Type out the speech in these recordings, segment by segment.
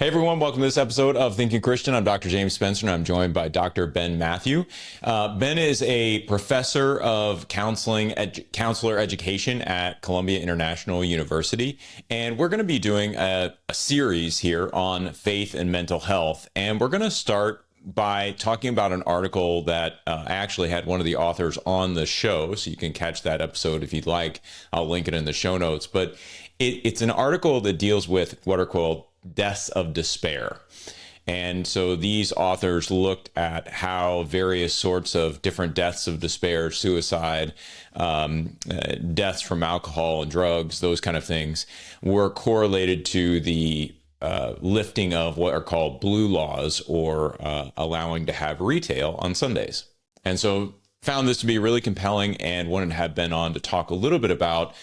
Hey everyone, welcome to this episode of Thinking Christian. I'm Dr. James Spencer and I'm joined by Dr. Ben Mathew. Ben is a professor of counselor education at Columbia International University. And we're going to be doing a series here on faith and mental health. And we're going to start by talking about an article that I actually had one of the authors on the show. So you can catch that episode if you'd like. I'll link it in the show notes. But it's an article that deals with what are called deaths of despair. And so these authors looked at how various sorts of different deaths of despair, suicide, deaths from alcohol and drugs, those kind of things, were correlated to the lifting of what are called blue laws, or allowing to have retail on Sundays. And so found this to be really compelling and wanted to have Ben on to talk a little bit about,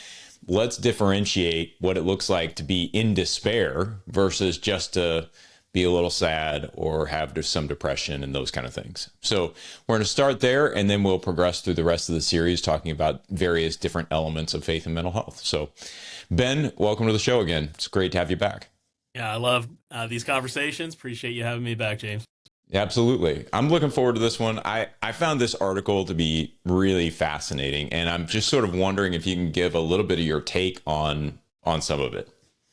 let's differentiate what it looks like to be in despair versus just to be a little sad or have some depression and those kind of things. So we're going to start there, and then we'll progress through the rest of the series talking about various different elements of faith and mental health. So Ben, welcome to the show again. It's great to have you back. Yeah, I love these conversations. Appreciate you having me back, James. Absolutely. I'm looking forward to this one. I found this article to be really fascinating, and I'm just sort of wondering if you can give a little bit of your take on some of it.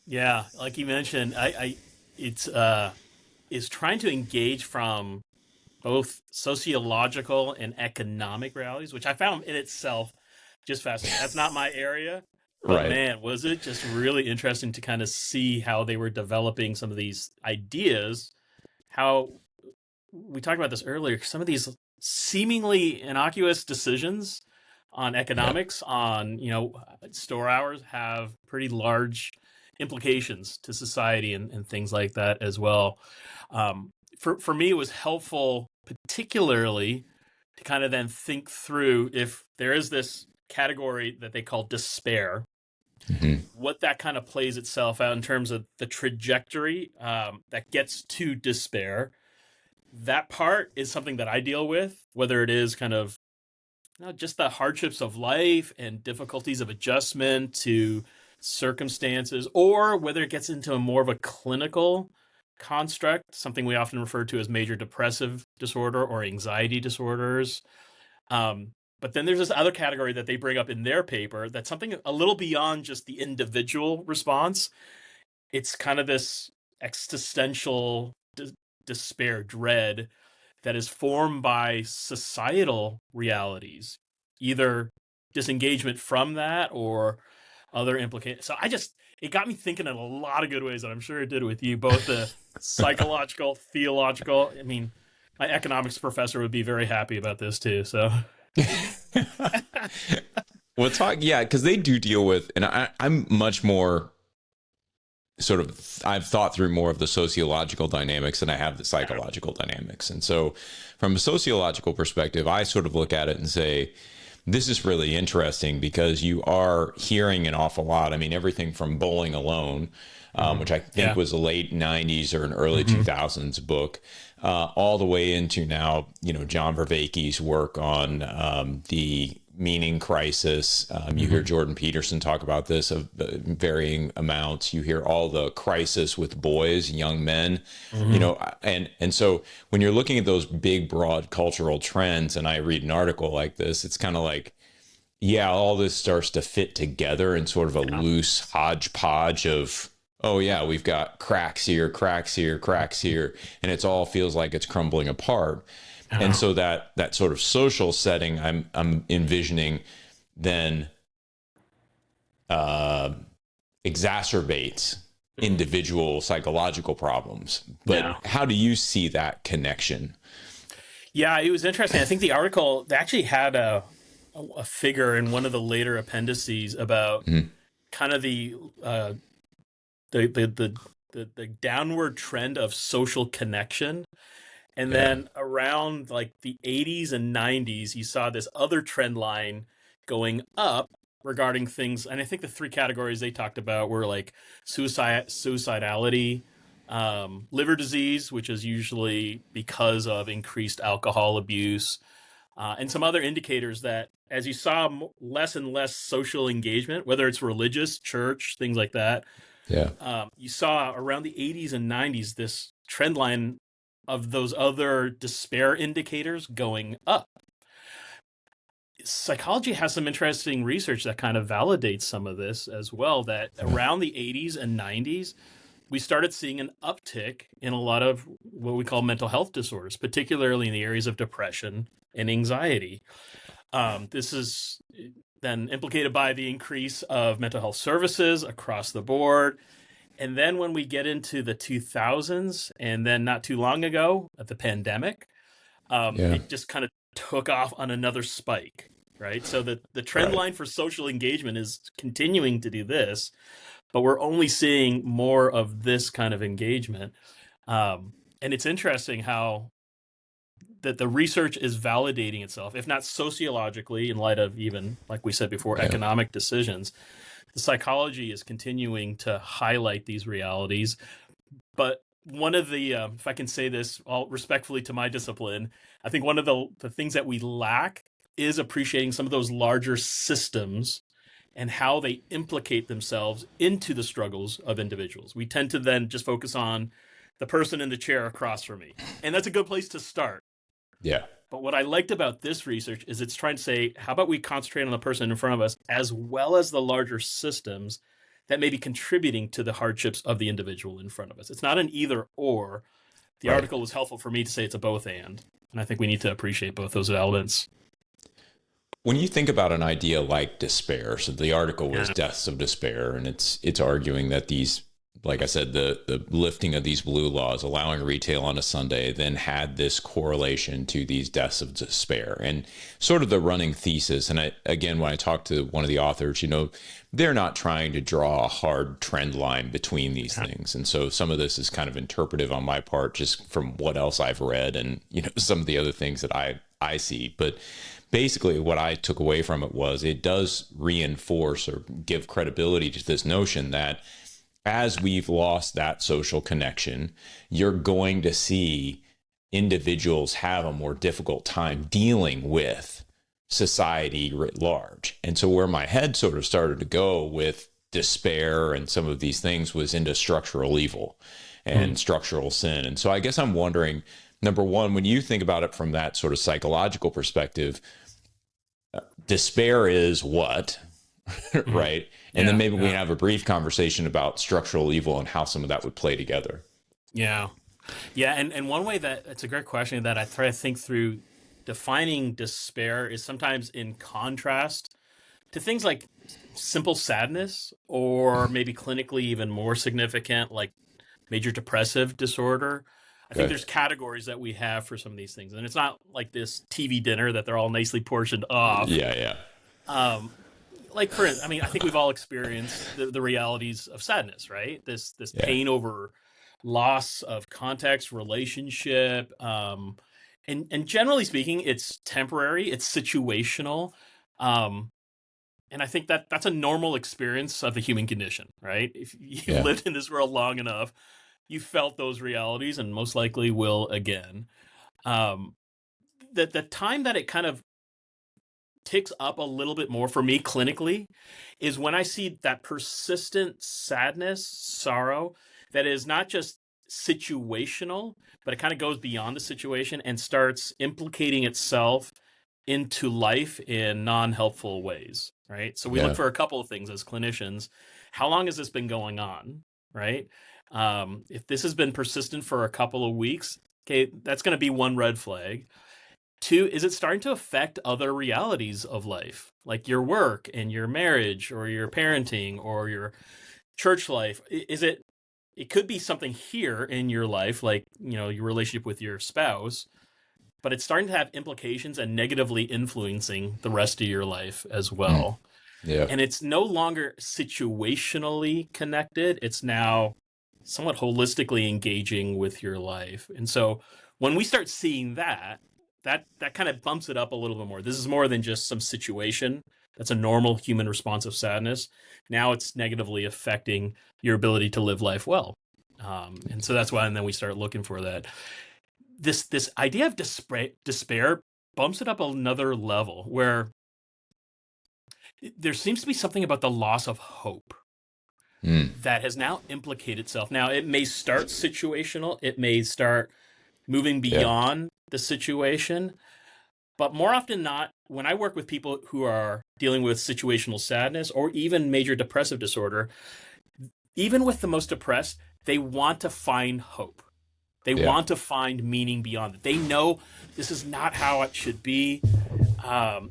Yeah, like you mentioned, it's trying to engage from both sociological and economic realities, which I found in itself just fascinating. That's not my area, but Right. man, was it just really interesting to kind of see how they were developing some of these ideas, how we talked about this earlier, some of these seemingly innocuous decisions on economics, on, store hours, have pretty large implications to society and things like that as well. For me, it was helpful, particularly to kind of then think through, if there is this category that they call despair, what that kind of plays itself out in terms of the trajectory that gets to despair. That part is something that I deal with, whether it is kind of just the hardships of life and difficulties of adjustment to circumstances, or whether it gets into a more of a clinical construct, something we often refer to as major depressive disorder or anxiety disorders. But then there's this other category that they bring up in their paper that's something a little beyond just the individual response. It's kind of this existential despair, dread, that is formed by societal realities, either disengagement from that or other implications. So it got me thinking in a lot of good ways, and I'm sure it did with you, both the psychological, theological. I mean, my economics professor would be very happy about this too, so. Because they do deal with, and I'm much more I've thought through more of the sociological dynamics than I have the psychological dynamics. And so from a sociological perspective, I sort of look at it and say, this is really interesting because you are hearing an awful lot. I mean, everything from Bowling Alone, which I think was a late 90s or an early 2000s book, all the way into now, John Vervaeke's work on the meaning crisis. You hear Jordan Peterson talk about this of varying amounts. You hear all the crisis with boys, young men, and so when you're looking at those big, broad cultural trends, and I read an article like this, it's kind of like, all this starts to fit together in sort of a loose hodgepodge of, oh yeah, we've got cracks here, and it's all feels like it's crumbling apart. And so that sort of social setting I'm envisioning then exacerbates individual psychological problems. But how do you see that connection? Yeah, it was interesting. I think the article, they actually had a figure in one of the later appendices about kind of the downward trend of social connection. And then around like the 80s and 90s, you saw this other trend line going up regarding things. And I think the three categories they talked about were like suicidality, liver disease, which is usually because of increased alcohol abuse, and some other indicators that as you saw less and less social engagement, whether it's religious, church, things like that, Yeah. You saw around the 80s and 90s this trend line of those other despair indicators going up. Psychology has some interesting research that kind of validates some of this as well, that around the 80s and 90s, we started seeing an uptick in a lot of what we call mental health disorders, particularly in the areas of depression and anxiety. This is then implicated by the increase of mental health services across the board. And then when we get into the 2000s, and then not too long ago, the pandemic, Yeah. it just kind of took off on another spike, right? So the trend Right. line for social engagement is continuing to do this, but we're only seeing more of this kind of engagement. And it's interesting how that the research is validating itself, if not sociologically, in light of even, like we said before, Yeah. economic decisions. The psychology is continuing to highlight these realities. But one of the, if I can say this all respectfully to my discipline, I think one of the things that we lack is appreciating some of those larger systems and how they implicate themselves into the struggles of individuals. We tend to then just focus on the person in the chair across from me. And that's a good place to start. Yeah. But what I liked about this research is it's trying to say, how about we concentrate on the person in front of us as well as the larger systems that may be contributing to the hardships of the individual in front of us. It's not an either or. The Right. article was helpful for me to say it's a both and. And I think we need to appreciate both those elements. When you think about an idea like despair, so the article was Yeah. Deaths of Despair, and it's arguing that these, like I said, the lifting of these blue laws, allowing retail on a Sunday, then had this correlation to these deaths of despair. And sort of the running thesis, and again, when I talked to one of the authors, they're not trying to draw a hard trend line between these things. And so some of this is kind of interpretive on my part, just from what else I've read and, some of the other things that I see. But basically what I took away from it was it does reinforce or give credibility to this notion that as we've lost that social connection, you're going to see individuals have a more difficult time dealing with society writ large. And so where my head sort of started to go with despair and some of these things was into structural evil and structural sin. And so I guess I'm wondering, number one, when you think about it from that sort of psychological perspective, despair is what? Right? And then maybe we can have a brief conversation about structural evil and how some of that would play together. Yeah. Yeah. And one way that it's a great question that I try to think through defining despair is sometimes in contrast to things like simple sadness, or maybe clinically even more significant, like major depressive disorder. I think Okay. there's categories that we have for some of these things. And it's not like this TV dinner that they're all nicely portioned off. Yeah. Like I think we've all experienced the realities of sadness, right? This Yeah. pain over loss of context, relationship, and generally speaking, it's temporary, it's situational, and I think that that's a normal experience of the human condition, right? If you Yeah. lived in this world long enough, you felt those realities, and most likely will again. Um, the time that it kind of ticks up a little bit more for me clinically is when I see that persistent sadness, sorrow, that is not just situational, but it kind of goes beyond the situation and starts implicating itself into life in non-helpful ways, right? So we look Yeah. for a couple of things as clinicians. How long has this been going on, right? If this has been persistent for a couple of weeks, okay, that's going to be one red flag. Two, is it starting to affect other realities of life, like your work and your marriage or your parenting or your church life? It could be something here in your life, like, your relationship with your spouse, but it's starting to have implications and negatively influencing the rest of your life as well. Yeah. And it's no longer situationally connected. It's now somewhat holistically engaging with your life. And so when we start seeing that kind of bumps it up a little bit more. This is more than just some situation. That's a normal human response of sadness. Now it's negatively affecting your ability to live life well. And so that's why, and then we start looking for that. This idea of despair bumps it up another level, where there seems to be something about the loss of hope. that has now implicated itself. Now, it may start situational, it may start moving Yeah. beyond the situation, but more often than not, when I work with people who are dealing with situational sadness or even major depressive disorder, even with the most depressed, they want to find hope. They Yeah. want to find meaning beyond it. They know this is not how it should be. I'm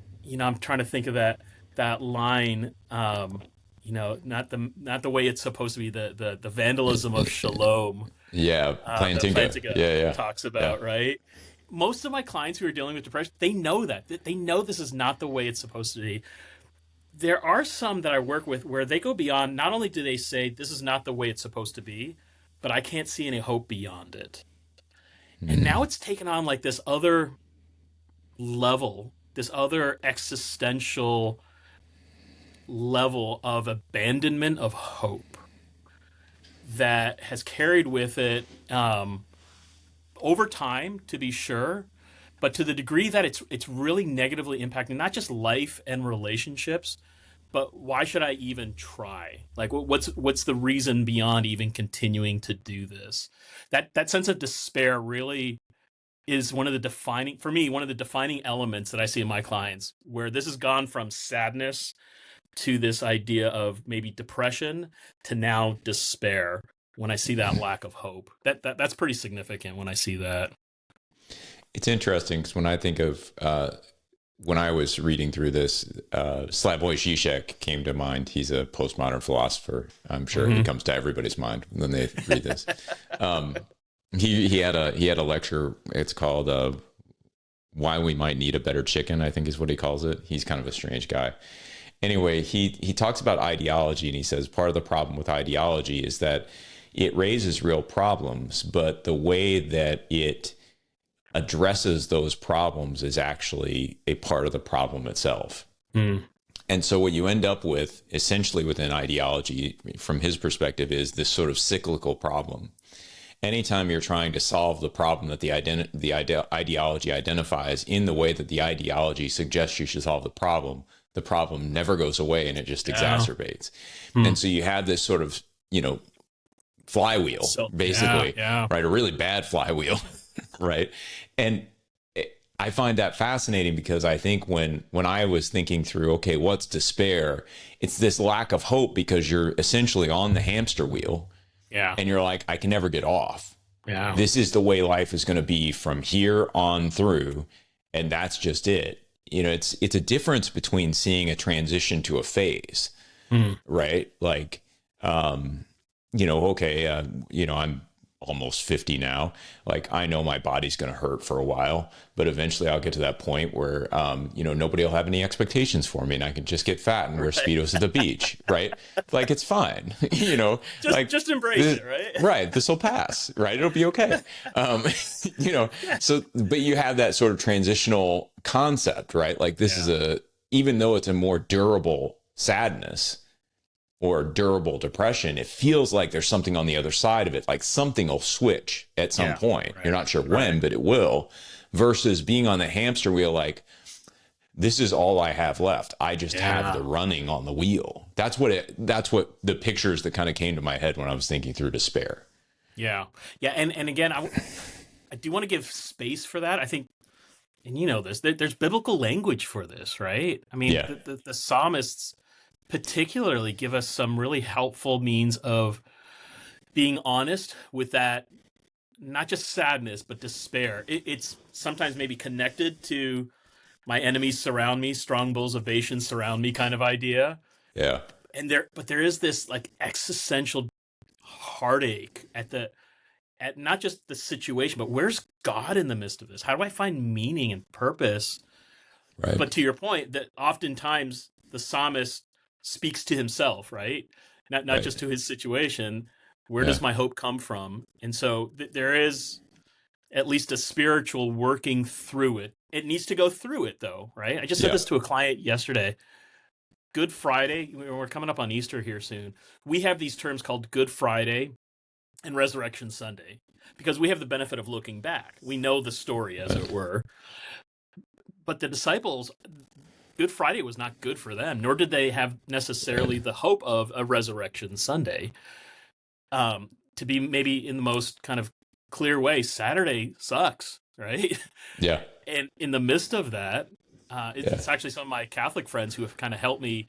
trying to think of that line. Not the way it's supposed to be. The vandalism of shalom. Yeah. That Plantinga. Plantinga Yeah. Yeah. talks Yeah. about, right? Most of my clients who are dealing with depression, they know that. They know this is not the way it's supposed to be. There are some that I work with where they go beyond. Not only do they say this is not the way it's supposed to be, but I can't see any hope beyond it. And now it's taken on like this other level, this other existential level of abandonment of hope that has carried with it over time, to be sure, but to the degree that it's really negatively impacting not just life and relationships, but why should I even try? Like, what's the reason beyond even continuing to do this? That sense of despair really is one of the defining elements that I see in my clients, where this has gone from sadness to this idea of maybe depression to now despair. When I see that lack of hope, that's pretty significant when I see that. It's interesting because when I think of when I was reading through this, Slavoj Žižek came to mind. He's a postmodern philosopher. I'm sure he comes to everybody's mind when they read this. He had a lecture. It's called "Why We Might Need a Better Chicken," I think is what he calls it. He's kind of a strange guy. Anyway, he talks about ideology, and he says part of the problem with ideology is that it raises real problems, but the way that it addresses those problems is actually a part of the problem itself. And so what you end up with essentially within ideology, from his perspective, is this sort of cyclical problem. Anytime you're trying to solve the problem that the ideology identifies in the way that the ideology suggests you should solve the problem never goes away and it just exacerbates. And so you have this sort of, flywheel, basically, right? A really bad flywheel, right? And I find that fascinating because I think when I was thinking through, okay, what's despair? It's this lack of hope because you're essentially on the hamster wheel. Yeah. And you're like, I can never get off. Yeah. This is the way life is going to be from here on through. And that's just it. It's a difference between seeing a transition to a phase, right? Like, I'm almost 50 now. Like, I know my body's going to hurt for a while, but eventually I'll get to that point where, nobody will have any expectations for me and I can just get fat and wear Speedos at the beach, right? Like, it's fine, just embrace it, right? Right. This will pass, right? It'll be okay. But you have that sort of transitional concept, right? Like this is even though it's a more durable sadness, or durable depression, it feels like there's something on the other side of it. Like something will switch at some point. Right. You're not sure when, but it will. Versus being on the hamster wheel, like, this is all I have left. I just have the running on the wheel. That's what the pictures that kind of came to my head when I was thinking through despair. Yeah. Yeah. And again, I do want to give space for that. I think, and there's biblical language for this, right? I mean, the psalmists particularly give us some really helpful means of being honest with that, not just sadness, but despair. It's sometimes maybe connected to my enemies surround me, strong bulls of Bashan surround me kind of idea. Yeah. And there is this like existential heartache at not just the situation, but where's God in the midst of this? How do I find meaning and purpose? Right. But to your point, that oftentimes the psalmist speaks to himself, right? Not just to his situation. Where does my hope come from? And so there is at least a spiritual working through it. It needs to go through it, though, right? I just said this to a client yesterday. Good Friday, we're coming up on Easter here soon. We have these terms called Good Friday and Resurrection Sunday because we have the benefit of looking back. We know the story, as it were. But the disciples, Good Friday was not good for them, nor did they have necessarily the hope of a resurrection Sunday. To be maybe in the most kind of clear way, Saturday sucks, right? Yeah. And in the midst of that, it's actually some of my Catholic friends who have kind of helped me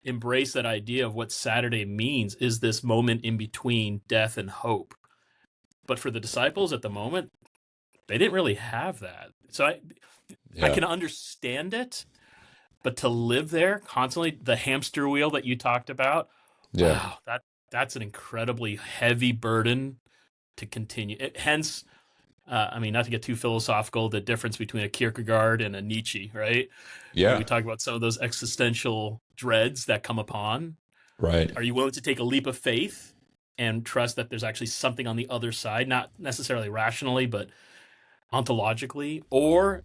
embrace that idea of what Saturday means, is this moment in between death and hope. But for the disciples at the moment, they didn't really have that. So I can understand it, but to live there constantly, the hamster wheel that you talked about, wow, that's an incredibly heavy burden to continue. Hence, I mean, not to get too philosophical, the difference between a Kierkegaard and a Nietzsche, right? Yeah. We talk about some of those existential dreads that come upon. Right. Are you willing to take a leap of faith and trust that there's actually something on the other side, not necessarily rationally, but ontologically? Or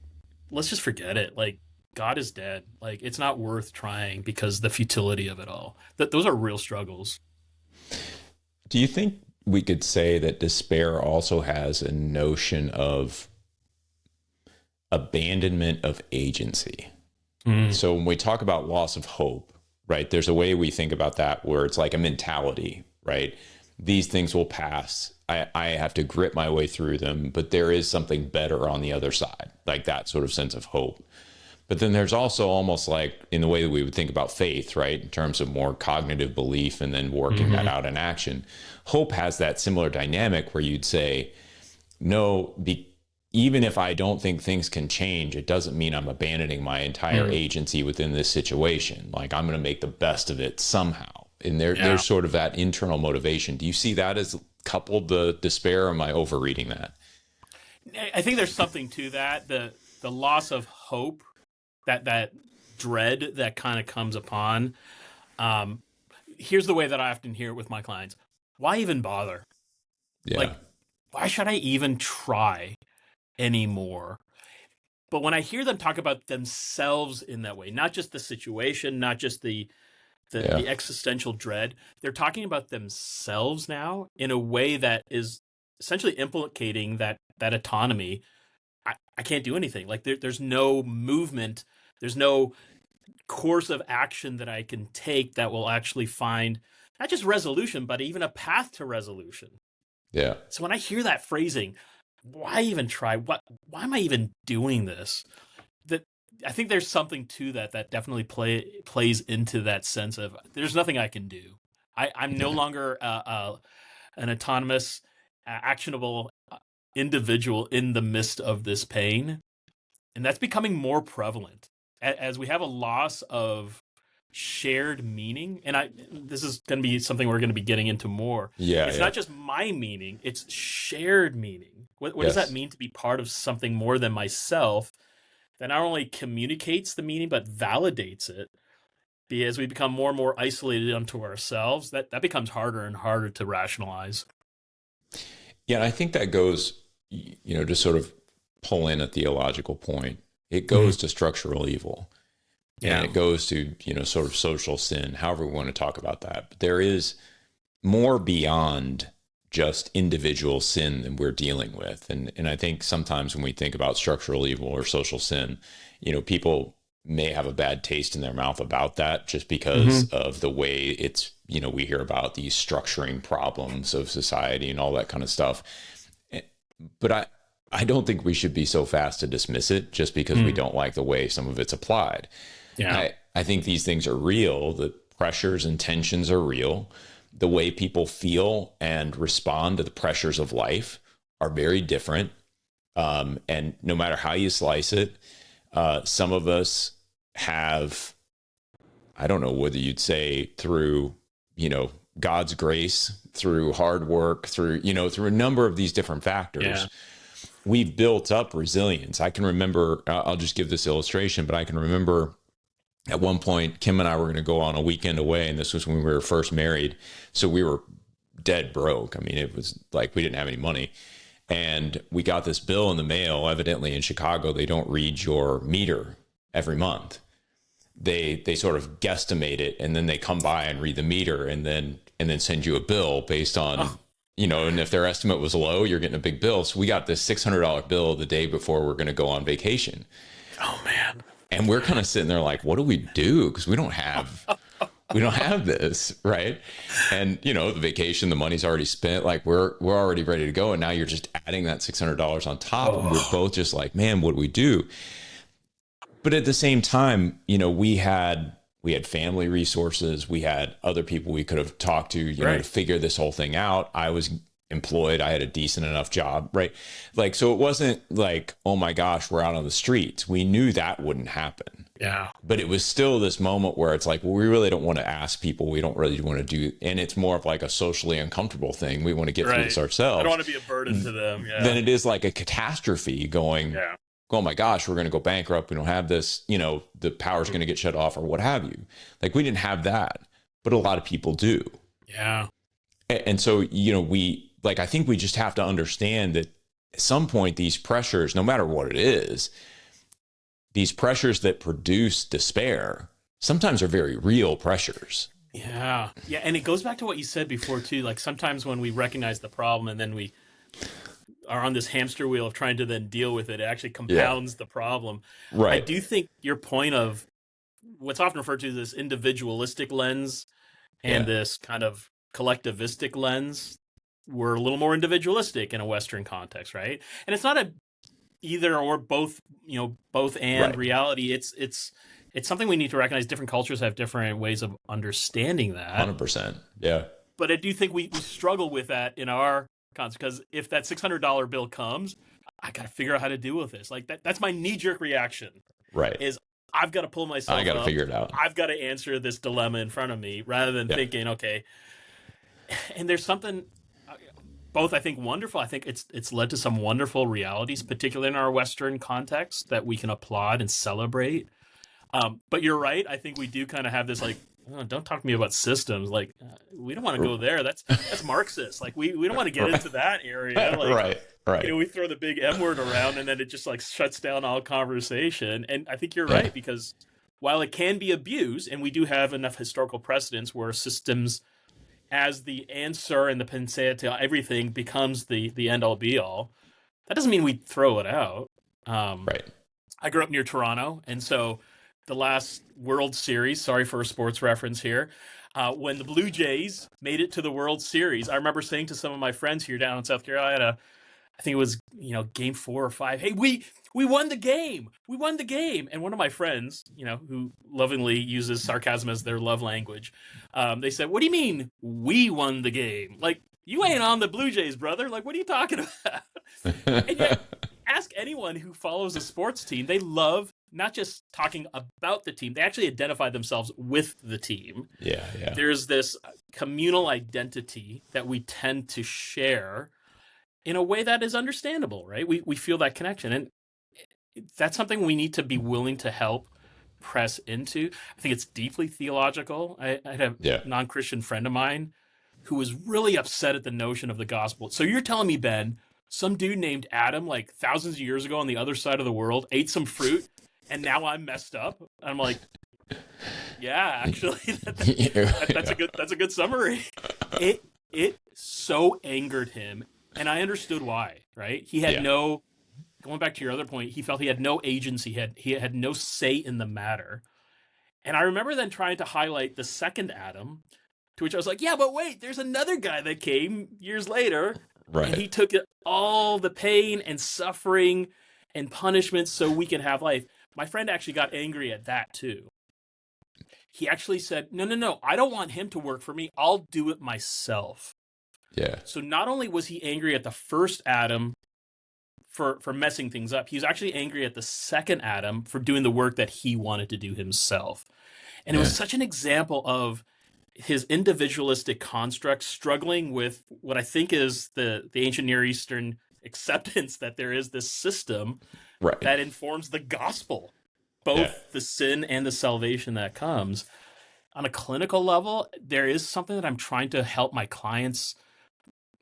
let's just forget it. Like, God is dead. Like, it's not worth trying because the futility of it all. Those are real struggles. Do you think we could say that despair also has a notion of abandonment of agency? So when we talk about loss of hope, right, there's a way we think about that where it's like a mentality, right? These things will pass. I have to grit my way through them, but there is something better on the other side, like that sort of sense of hope. But then there's also almost like in the way that we would think about faith, right, in terms of more cognitive belief and then working that out in action. Hope has that similar dynamic where you'd say, no, even if I don't think things can change, it doesn't mean I'm abandoning my entire agency within this situation. Like, I'm going to make the best of it somehow. And there's sort of that internal motivation. Do you see that as coupled the despair, or am I overreading that? I think there's something to that. The loss of hope, that dread that kind of comes upon. Here's the way that I often hear it with my clients. Why even bother? Yeah. Like, why should I even try anymore? But when I hear them talk about themselves in that way, not just the situation, not just the existential dread, they're talking about themselves now in a way that is essentially implicating that autonomy. I can't do anything. Like, there's no movement, there's no course of action that I can take that will actually find not just resolution, but even a path to resolution. Yeah. So when I hear that phrasing, why even try? Why am I even doing this? I think there's something to that definitely plays into that sense of there's nothing I can do. I'm no longer an autonomous, actionable individual in the midst of this pain. And that's becoming more prevalent as we have a loss of shared meaning. And this is going to be something we're going to be getting into more. It's not just my meaning, it's shared meaning. What does that mean to be part of something more than myself that not only communicates the meaning, but validates it? As we become more and more isolated unto ourselves, that becomes harder and harder to rationalize. Yeah, and I think that goes, to sort of pull in a theological point. It goes to structural evil. And it goes to, sort of social sin, however we want to talk about that. But there is more beyond just individual sin that we're dealing with. And I think sometimes when we think about structural evil or social sin, people may have a bad taste in their mouth about that just because of the way it's, we hear about these structuring problems of society and all that kind of stuff. But I don't think we should be so fast to dismiss it just because we don't like the way some of it's applied. Yeah. I think these things are real. The pressures and tensions are real. The way people feel and respond to the pressures of life are very different. And no matter how you slice it, some of us have, I don't know whether you'd say through, God's grace, through hard work, through a number of these different factors, we've built up resilience. I can remember, I'll just give this illustration, but I can remember at one point, Kim and I were going to go on a weekend away, and this was when we were first married. So we were dead broke. I mean, it was like we didn't have any money. And we got this bill in the mail. Evidently in Chicago, they don't read your meter every month. They sort of guesstimate it, and then they come by and read the meter and then send you a bill based on, and if their estimate was low, you're getting a big bill. So we got this $600 bill the day before we're going to go on vacation. Oh, man. And we're kind of sitting there like, what do we do? Because we don't have this, right? And you know, the vacation, the money's already spent, like we're already ready to go, and now you're just adding that $600 on top, and we're both just like, man, what do we do? But at the same time, you know, we had family resources, we had other people we could have talked to, you know, to figure this whole thing out. I was employed, I had a decent enough job, right? Like, so it wasn't like, oh my gosh, we're out on the streets. We knew that wouldn't happen. Yeah. But it was still this moment where it's like, well, we really don't want to ask people. We don't really want to do, and it's more of like a socially uncomfortable thing. We want to get through this ourselves. I don't want to be a burden to them. Yeah. Then it is like a catastrophe going, oh my gosh, we're going to go bankrupt. We don't have this, you know, the power's going to get shut off or what have you. Like we didn't have that, but a lot of people do. Yeah. And so, you know, I think we just have to understand that at some point, these pressures, no matter what it is, these pressures that produce despair sometimes are very real pressures. Yeah. Yeah. And it goes back to what you said before too. Like sometimes when we recognize the problem and then we are on this hamster wheel of trying to then deal with it, it actually compounds the problem. Right. I do think your point of what's often referred to as this individualistic lens and this kind of collectivistic lens, we're a little more individualistic in a Western context, right? And it's not a either or both, you know, both and reality. It's something we need to recognize. Different cultures have different ways of understanding that. 100%. Yeah. But I do think we struggle with that in our context, because if that $600 bill comes, I got to figure out how to deal with this. Like that's my knee-jerk reaction. Right. Is I've got to pull myself up. I got to figure it out. I've got to answer this dilemma in front of me rather than thinking, okay. And there's something both, I think, wonderful. I think it's led to some wonderful realities, particularly in our Western context, that we can applaud and celebrate. But you're right. I think we do kind of have this like, oh, don't talk to me about systems. Like, we don't want to go there. That's Marxist. Like, we don't want to get into that area. Like, right. You know, we throw the big M word around, and then it just like shuts down all conversation. And I think you're right, because while it can be abused, and we do have enough historical precedents where systems as the answer and the panacea to everything becomes the end all be all, that doesn't mean we throw it out. Right. I grew up near Toronto, and so the last World Series, sorry for a sports reference here, when the Blue Jays made it to the World Series, I remember saying to some of my friends here down in South Carolina, I think it was, you know, game 4 or 5, hey, we won the game. We won the game. And one of my friends, you know, who lovingly uses sarcasm as their love language, they said, what do you mean we won the game? Like, you ain't on the Blue Jays, brother. Like, what are you talking about? And yet, ask anyone who follows a sports team, they love not just talking about the team, they actually identify themselves with the team. Yeah. There's this communal identity that we tend to share in a way that is understandable, right? We feel that connection. And that's something we need to be willing to help press into. I think it's deeply theological. I had a non-Christian friend of mine who was really upset at the notion of the gospel. So you're telling me, Ben, some dude named Adam, like thousands of years ago on the other side of the world, ate some fruit, and now I'm messed up? And I'm like, yeah, actually, that's a good summary. It so angered him, and I understood why. Right? He had no. Going back to your other point, he felt he had no agency. He had no say in the matter. And I remember then trying to highlight the second Adam, to which I was like, yeah, but wait, there's another guy that came years later. Right. And he took all the pain and suffering and punishment so we can have life. My friend actually got angry at that too. He actually said, no, I don't want him to work for me. I'll do it myself. Yeah. So not only was he angry at the first Adam for messing things up, he was actually angry at the second Adam for doing the work that he wanted to do himself. And it was such an example of his individualistic construct struggling with what I think is the ancient Near Eastern acceptance that there is this system that informs the gospel, both the sin and the salvation that comes. On a clinical level, there is something that I'm trying to help my clients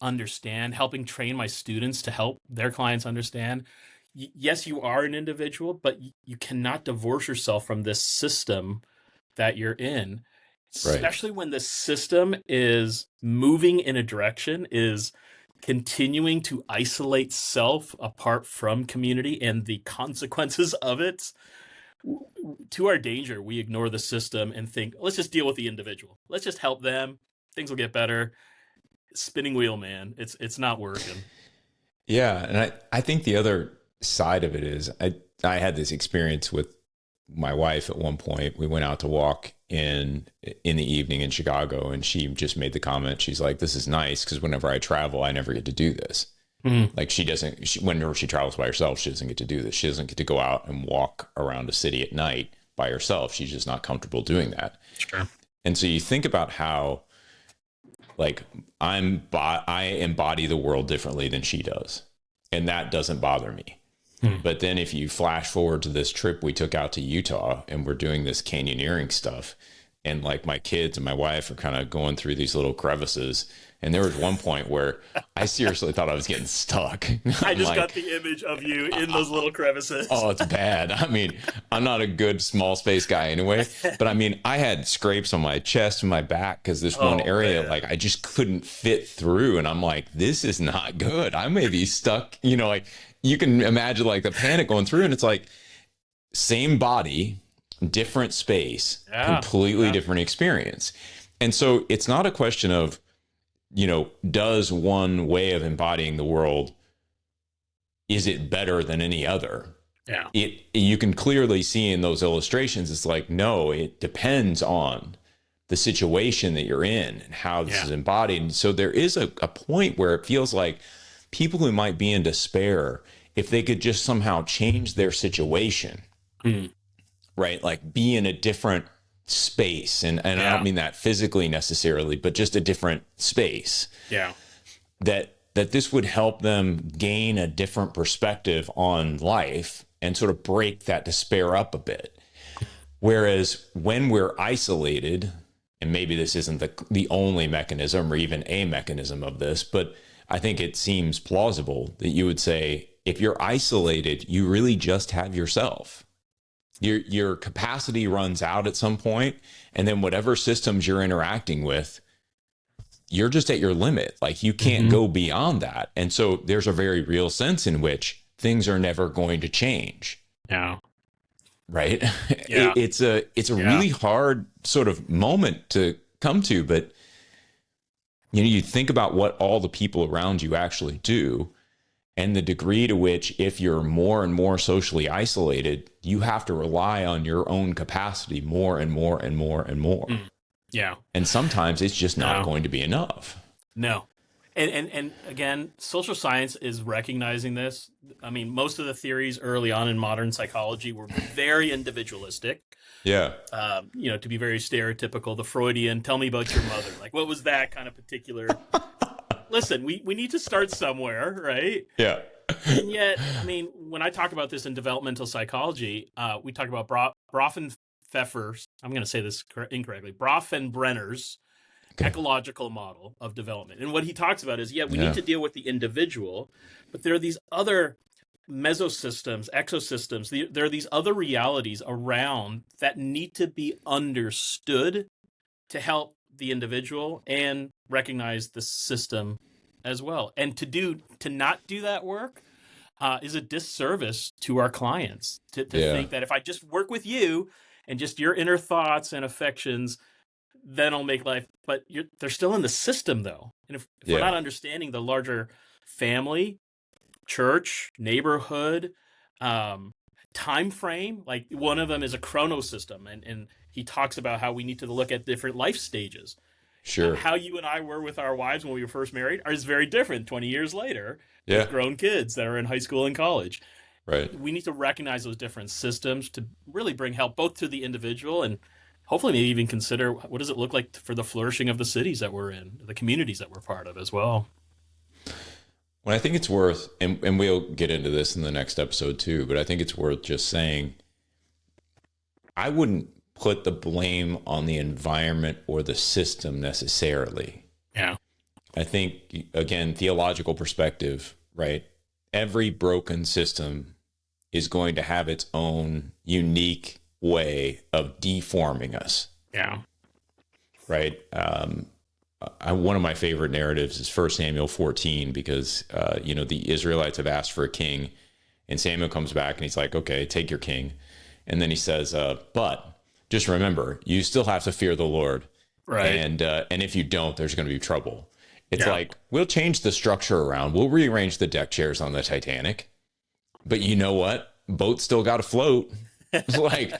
understand, helping train my students to help their clients understand. Yes, you are an individual, but you cannot divorce yourself from this system that you're in. Especially when the system is moving in a direction, is continuing to isolate self apart from community and the consequences of it. to our danger, we ignore the system and think, let's just deal with the individual. Let's just help them. Things will get better. Spinning wheel, man. It's not working. Yeah. And I think the other side of it is I had this experience with my wife at one point. We went out to walk in the evening in Chicago, and she just made the comment. She's like, this is nice because whenever I travel, I never get to do this. Like whenever she travels by herself, she doesn't get to do this. She doesn't get to go out and walk around a city at night by herself. She's just not comfortable doing that. Sure. And so you think about how, like, I embody the world differently than she does, and that doesn't bother me. But then if you flash forward to this trip we took out to Utah, and we're doing this canyoneering stuff, and like my kids and my wife are kind of going through these little crevices, and there was one point where I seriously thought I was getting stuck. I just got the image of you in those little crevices. Oh, it's bad. I mean, I'm not a good small space guy anyway, but I mean, I had scrapes on my chest and my back because this one area, man, like I just couldn't fit through. And I'm like, this is not good. I may be stuck, like you can imagine like the panic going through, and it's like same body, different space, completely different experience. And so it's not a question of, does one way of embodying the world, is it better than any other? Yeah. You can clearly see in those illustrations, it's like, no, it depends on the situation that you're in and how this is embodied. And so there is a point where it feels like people who might be in despair, if they could just somehow change their situation, right? Like be in a different space. And I don't mean that physically necessarily, but just a different space. Yeah. That this would help them gain a different perspective on life and sort of break that despair up a bit. Whereas when we're isolated, and maybe this isn't the only mechanism or even a mechanism of this, but I think it seems plausible that you would say, if you're isolated, you really just have yourself. Your capacity runs out at some point, and then whatever systems you're interacting with, you're just at your limit. Like you can't go beyond that. And so there's a very real sense in which things are never going to change. Yeah. Right. Yeah. It's a really hard sort of moment to come to, but you think about what all the people around you actually do, and the degree to which, if you're more and more socially isolated, you have to rely on your own capacity more and more and more and more. Yeah. And sometimes it's just not going to be enough. No. And again, social science is recognizing this. I mean, most of the theories early on in modern psychology were very individualistic. Yeah. To be very stereotypical, the Freudian, tell me about your mother. Like, what was that kind of particular... Listen, we need to start somewhere, right? Yeah. And yet, I mean, when I talk about this in developmental psychology, we talk about Bronfenbrenner's, I'm going to say this incorrectly, Bronfenbrenner's ecological model of development. And what he talks about is, we need to deal with the individual, but there are these other mesosystems, exosystems, there are these other realities around that need to be understood to help the individual and recognize the system as well. And to not do that work is a disservice to our clients to think that if I just work with you and just your inner thoughts and affections, then I'll make life. But they're still in the system though. And if we're not understanding the larger family, church, neighborhood, time frame, like one of them is a chronosystem, and he talks about how we need to look at different life stages. Sure. How you and I were with our wives when we were first married is very different 20 years later with grown kids that are in high school and college. Right. We need to recognize those different systems to really bring help both to the individual and hopefully maybe even consider what does it look like for the flourishing of the cities that we're in, the communities that we're part of as well. Well, I think it's worth, and we'll get into this in the next episode too, but I think it's worth just saying, I wouldn't put the blame on the environment or the system necessarily. Yeah. I think, again, theological perspective, right? Every broken system is going to have its own unique way of deforming us. Yeah. Right. One of my favorite narratives is 1 Samuel 14, because, the Israelites have asked for a king, and Samuel comes back and he's like, okay, take your king. And then he says, but just remember, you still have to fear the Lord. Right. And if you don't, there's going to be trouble. It's Yeah. like, we'll change the structure around. We'll rearrange the deck chairs on the Titanic. But you know what? Boat's still got to float. like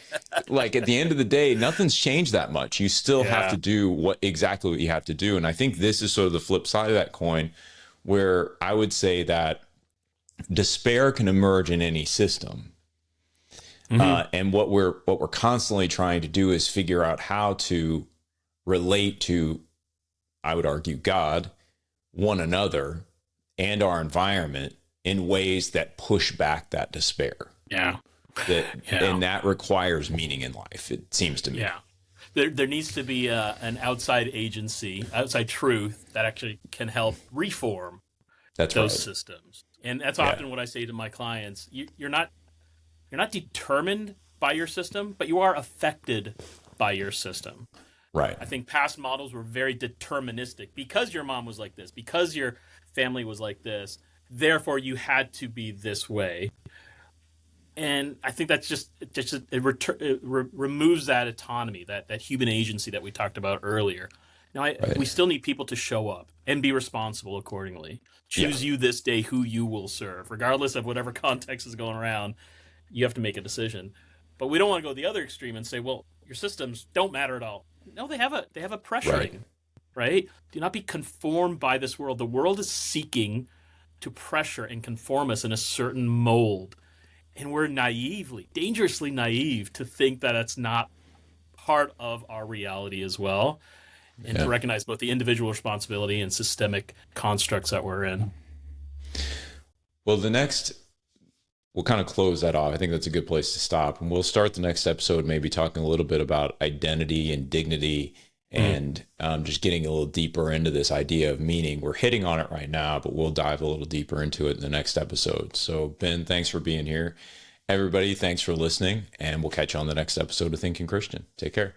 at the end of the day, nothing's changed that much. You still have to do exactly what you have to do. And I think this is sort of the flip side of that coin, where I would say that despair can emerge in any system. And what we're constantly trying to do is figure out how to relate to, I would argue, God, one another, and our environment in ways that push back that despair. Yeah. And that requires meaning in life, it seems to me. Yeah. There needs to be an outside agency, outside truth that actually can help reform those systems. And that's often what I say to my clients. You're not determined by your system, but you are affected by your system. Right. I think past models were very deterministic. Because your mom was like this, because your family was like this, therefore you had to be this way. And I think that's it removes that autonomy, that human agency that we talked about earlier. Now, we still need people to show up and be responsible accordingly. Choose you this day who you will serve, regardless of whatever context is going around. You have to make a decision. But we don't want to go the other extreme and say, well, your systems don't matter at all. No, they have a pressuring, right? Do not be conformed by this world. The world is seeking to pressure and conform us in a certain mold. And we're dangerously naive to think that it's not part of our reality as well. And to recognize both the individual responsibility and systemic constructs that we're in. Well, we'll kind of close that off. I think that's a good place to stop. And we'll start the next episode maybe talking a little bit about identity and dignity and just getting a little deeper into this idea of meaning. We're hitting on it right now, but we'll dive a little deeper into it in the next episode. So, Ben, thanks for being here. Everybody, thanks for listening, and we'll catch you on the next episode of Thinking Christian. Take care.